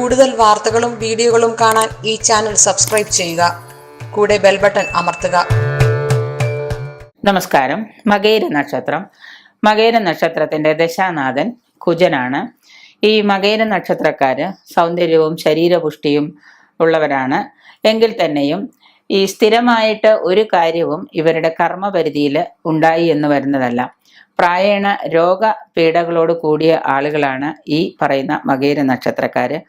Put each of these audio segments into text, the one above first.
കൂടുതൽ വാർത്തകളും വീഡിയോകളും കാണാൻ ഈ ചാനൽ സബ്സ്ക്രൈബ് ചെയ്യുക. കൂടെ ബെൽ ബട്ടൺ അമർത്തുക. നമസ്കാരം. മകയിര നക്ഷത്രം. മകയിര നക്ഷത്രത്തിന്റെ ദശാനാഥൻ കുജനാണ്. ഈ മകയിര നക്ഷത്രക്കാര് സൗന്ദര്യവും ശരീരപുഷ്ടിയും ഉള്ളവരാണ്. എങ്കിൽ തന്നെയും ഈ സ്ഥിരമായിട്ട് ഒരു കാര്യവും ഇവരുടെ കർമ്മപരിധിയിൽ ഉണ്ടായി എന്ന് വരുന്നതല്ല. പ്രായേണ രോഗപീഠകളോട് കൂടിയ ആളുകളാണ് ഈ പറയുന്ന മകയിര നക്ഷത്രക്കാര്.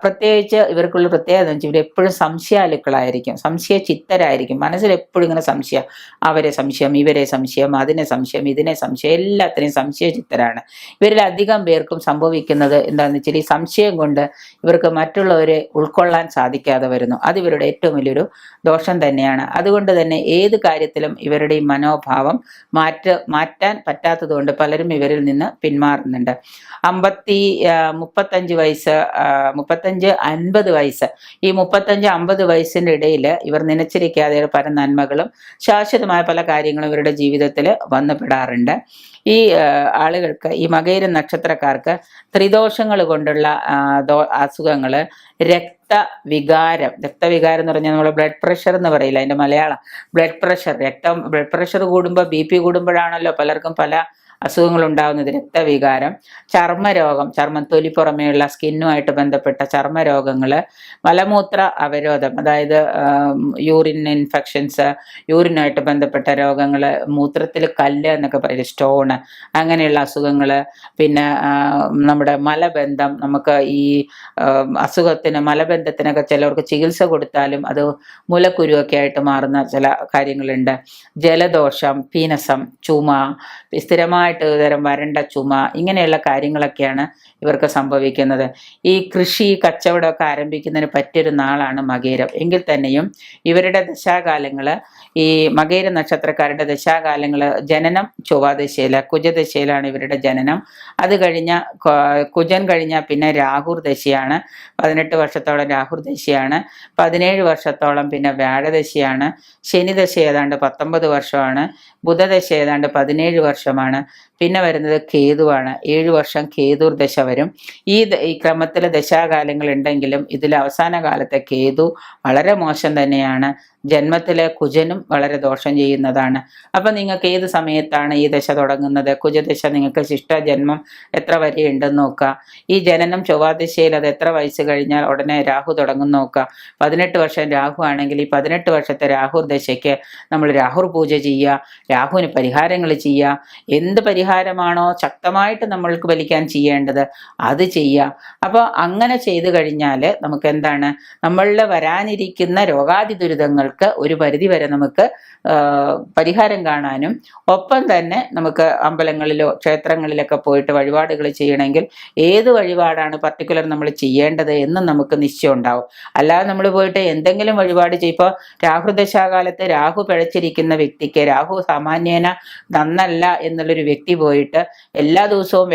പ്രത്യേകിച്ച് ഇവർക്കുള്ള പ്രത്യേകത എന്ന് വെച്ചാൽ ഇവരെപ്പോഴും സംശയാലുക്കളായിരിക്കും, സംശയ ചിത്തരായിരിക്കും. മനസ്സിൽ എപ്പോഴും ഇങ്ങനെ സംശയം, അവരെ സംശയം, ഇവരെ സംശയം, അതിനെ സംശയം, ഇതിനെ സംശയം, എല്ലാത്തിനെയും സംശയ ചിത്തരാണ്. ഇവരിൽ അധികം പേർക്കും സംഭവിക്കുന്നത് എന്താണെന്ന് വെച്ചാൽ ഈ സംശയം കൊണ്ട് ഇവർക്ക് മറ്റുള്ളവരെ ഉൾക്കൊള്ളാൻ സാധിക്കാതെ വരുന്നു. അത് ഇവരുടെ ഏറ്റവും വലിയൊരു ദോഷം തന്നെയാണ്. അതുകൊണ്ട് തന്നെ ഏത് കാര്യത്തിലും ഇവരുടെ ഈ മനോഭാവം മാറ്റാൻ പറ്റാത്തത് കൊണ്ട് പലരും ഇവരിൽ നിന്ന് പിന്മാറുന്നുണ്ട്. 35 വയസ്സ്, 35-50 വയസ്സ്, ഈ 35-50 വയസ്സിൻ്റെ ഇടയിൽ ഇവർ നനച്ചിരിക്കാതെ പല നന്മകളും ശാശ്വതമായ പല കാര്യങ്ങളും ഇവരുടെ ജീവിതത്തിൽ വന്നുപെടാറുണ്ട്. ഈ ആളുകൾക്ക്, ഈ മകയിര നക്ഷത്രക്കാർക്ക് ത്രിദോഷങ്ങൾ കൊണ്ടുള്ള അസുഖങ്ങൾ, രക്തവികാരം എന്ന് പറഞ്ഞാൽ നമ്മൾ ബ്ലഡ് പ്രഷർ എന്ന് പറയില്ല, അതിൻ്റെ മലയാളം ബ്ലഡ് പ്രഷർ കൂടുമ്പോൾ BP കൂടുമ്പോഴാണല്ലോ പലർക്കും പല അസുഖങ്ങൾ ഉണ്ടാകുന്നത്. രക്തവികാരം, ചർമ്മരോഗം, തൊലി പുറമേയുള്ള സ്കിന്നുമായിട്ട് ബന്ധപ്പെട്ട ചർമ്മരോഗങ്ങൾ, മലമൂത്ര അവരോധം, അതായത് യൂറിൻ ഇൻഫെക്ഷൻസ്, യൂറിനുമായിട്ട് ബന്ധപ്പെട്ട രോഗങ്ങൾ, മൂത്രത്തിൽ കല്ല് എന്നൊക്കെ പറയും, സ്റ്റോണ്, അങ്ങനെയുള്ള അസുഖങ്ങൾ. പിന്നെ നമ്മുടെ മലബന്ധം, നമുക്ക് ഈ അസുഖത്തിന് മലബന്ധത്തിനൊക്കെ ചിലവർക്ക് ചികിത്സ കൊടുത്താലും അത് മുലക്കുരുവൊക്കെ ആയിട്ട് മാറുന്ന ചില കാര്യങ്ങളുണ്ട്. ജലദോഷം, പീനസം, ചുമ, സ്ഥിരമായ തരം വരണ്ട ചുമ, ഇങ്ങനെയുള്ള കാര്യങ്ങളൊക്കെയാണ് ഇവർക്ക് സംഭവിക്കുന്നത്. ഈ കൃഷി കച്ചവടമൊക്കെ ആരംഭിക്കുന്നതിന് പറ്റിയൊരു നാളാണ് മകയിരം. എങ്കിൽ തന്നെയും ഇവരുടെ ദശാകാലങ്ങൾ, ഈ മകയിര നക്ഷത്രക്കാരുടെ ദശാകാലങ്ങൾ, ജനനം ചൊവ്വാദശയില, കുജദശയിലാണ് ഇവരുടെ ജനനം. അത് കഴിഞ്ഞ കുജൻ കഴിഞ്ഞാൽ പിന്നെ രാഹുർ ദശയാണ്. 18 വർഷത്തോളം രാഹുർ ദശയാണ്. 17 വർഷത്തോളം പിന്നെ വ്യാഴദശയാണ്. ശനിദശ ഏതാണ്ട് 19 വർഷമാണ്. ബുധദശ ഏതാണ്ട് 17 വർഷമാണ്. പിന്നെ വരുന്നത് കേതുവാണ്. 7 വർഷം കേതുർ ദശ വരും. ഈ ക്രമത്തിൽ ദശാകാലങ്ങൾ ഉണ്ടെങ്കിലും ഇതിൽ അവസാന കാലത്തെ കേതു വളരെ മോശം തന്നെയാണ്. ജന്മത്തിലെ കുജനും വളരെ ദോഷം ചെയ്യുന്നതാണ്. അപ്പം നിങ്ങൾക്ക് ഏത് സമയത്താണ് ഈ ദശ തുടങ്ങുന്നത്, കുജദശ നിങ്ങൾക്ക് ശിഷ്ട ജന്മം എത്ര വരെ ഉണ്ടെന്ന് നോക്കുക. ഈ ജനനം ചൊവ്വാദശയിൽ അത് എത്ര വയസ്സ് കഴിഞ്ഞാൽ ഉടനെ രാഹു തുടങ്ങും നോക്കുക. 18 വർഷം രാഹു ആണെങ്കിൽ ഈ 18 വർഷത്തെ രാഹുർ ദശയ്ക്ക് നമ്മൾ രാഹുർ പൂജ ചെയ്യുക, രാഹുവിന് പരിഹാരങ്ങൾ ചെയ്യുക. എന്ത് പരിഹാരമാണോ ശക്തമായിട്ട് നമ്മൾക്ക് വലിക്കാൻ ചെയ്യേണ്ടത് അത് ചെയ്യുക. അപ്പോൾ അങ്ങനെ ചെയ്തു കഴിഞ്ഞാൽ നമുക്ക് എന്താണ്, നമ്മളിൽ വരാനിരിക്കുന്ന രോഗാതി ദുരിതങ്ങൾക്ക് ഒരു പരിധി വരെ നമുക്ക് പരിഹാരം കാണാനും, ഒപ്പം തന്നെ നമുക്ക് അമ്പലങ്ങളിലോ ക്ഷേത്രങ്ങളിലൊക്കെ പോയിട്ട് വഴിപാടുകൾ ചെയ്യണമെങ്കിൽ ഏത് വഴിപാടാണ് പർട്ടിക്കുലർ നമ്മൾ ചെയ്യേണ്ടത് എന്നും നമുക്ക് നിശ്ചയം ഉണ്ടാവും. അല്ലാതെ നമ്മൾ പോയിട്ട് എന്തെങ്കിലും വഴിപാട് ഇപ്പോൾ രാഹുദശാകാലത്ത് രാഹു പിഴച്ചിരിക്കുന്ന വ്യക്തിക്ക്, രാഹു സാമാന്യേന നന്നല്ല എന്നുള്ളൊരു വ്യക്തി പോയിട്ട് എല്ലാ ദിവസവും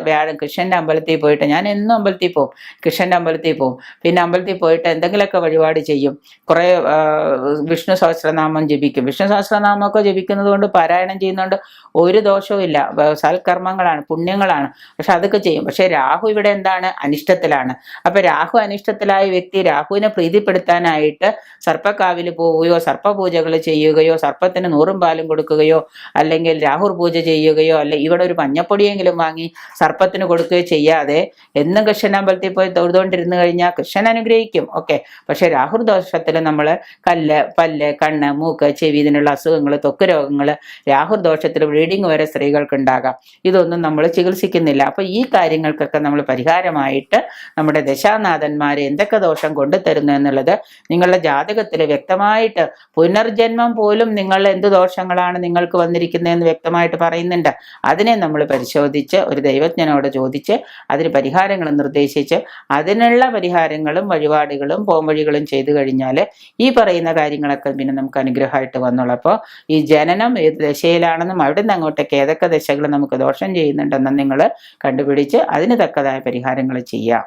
വ്യാഴം കൃഷ്ണൻ്റെ അമ്പലത്തിൽ പോയിട്ട്, ഞാൻ എന്നും അമ്പലത്തിൽ പോകും, കൃഷ്ണൻ്റെ അമ്പലത്തിൽ പോകും, പിന്നെ അമ്പലത്തിൽ പോയിട്ട് എന്തെങ്കിലുമൊക്കെ വഴിപാട് ചെയ്യും, കുറേ വിഷ്ണു സഹസ്രനാമം ജപിക്കും. വിഷ്ണു സഹസ്രനാമമൊക്കെ ജപിക്കുന്നത് കൊണ്ട്, പാരായണം ചെയ്യുന്നതുകൊണ്ട് ഒരു ദോഷവും ഇല്ല, സൽക്കർമ്മങ്ങളാണ്, പുണ്യങ്ങളാണ്. പക്ഷെ അതൊക്കെ ചെയ്യും. പക്ഷെ രാഹു ഇവിടെ എന്താണ്, അനിഷ്ടത്തിലാണ്. അപ്പൊ രാഹു അനിഷ്ടത്തിലായ വ്യക്തി രാഹുവിനെ പ്രീതിപ്പെടുത്താനായിട്ട് സർപ്പക്കാവിൽ പോവുകയോ സർപ്പപൂജകൾ ചെയ്യുകയോ സർപ്പത്തിന് 100 പാലും കൊടുക്കുകയോ അല്ലെങ്കിൽ രാഹുർ പൂജ ചെയ്യുകയോ ഇവിടെ ഒരു മഞ്ഞപ്പൊടിയെങ്കിലും വാങ്ങി സർപ്പത്തിന് കൊടുക്കുകയോ ചെയ്യാതെ എന്നും കൃഷ്ണനമ്പലത്തിൽ പോയി തൊഴുതുകൊണ്ടിരുന്നു കഴിഞ്ഞാൽ കൃഷ്ണൻ അനുഗ്രഹിക്കും, ഓക്കെ. പക്ഷെ രാഹുർ ദോഷത്തിൽ നമ്മൾ കല്ല്, പല്ല്, കണ്ണ്, മൂക്ക്, ചെവി, ഇതിനുള്ള അസുഖങ്ങൾ, ത്വക്ക് രോഗങ്ങൾ, രാഹുർ ദോഷത്തിൽ ബ്ലീഡിങ് വരെ സ്ത്രീകൾക്ക് ഉണ്ടാകാം. ഇതൊന്നും നമ്മൾ ചികിത്സിക്കുന്നില്ല. അപ്പൊ ഈ കാര്യങ്ങൾക്കൊക്കെ നമ്മൾ പരിഹാരമായിട്ട് നമ്മുടെ ദശാനാഥന്മാരെ എന്തൊക്കെ ദോഷം കൊണ്ടുതരുന്നു എന്നുള്ളത് നിങ്ങളുടെ ജാതകത്തിൽ വ്യക്തമായിട്ട്, പുനർജന്മം പോലും നിങ്ങൾ എന്ത് ദോഷങ്ങളാണ് നിങ്ങൾക്ക് വന്നിരിക്കുന്നതെന്ന് വ്യക്തമായിട്ട് പറയുന്നുണ്ട്. അതിനെ നമ്മൾ പരിശോധിച്ച് ഒരു ദൈവജ്ഞനോട് ചോദിച്ച് അതിന് പരിഹാരങ്ങൾ നിർദ്ദേശിച്ച് അതിനുള്ള പരിഹാരങ്ങളും വഴിപാടുകളും പോംവഴികളും ചെയ്തു കഴിഞ്ഞാൽ ഈ പറയുന്ന കാര്യങ്ങളൊക്കെ പിന്നെ നമുക്ക് അനുഗ്രഹമായിട്ട് വന്നോളൂ. അപ്പോൾ ഈ ജനനം ഏത് ദശയിലാണെന്നും അവിടെ നിന്ന് അങ്ങോട്ടേക്ക് ഏതൊക്കെ ദശകൾ നമുക്ക് ദോഷം ചെയ്യുന്നുണ്ടെന്നും നിങ്ങൾ കണ്ടുപിടിച്ച് അതിന് തക്കതായ പരിഹാരങ്ങൾ ചെയ്യാം.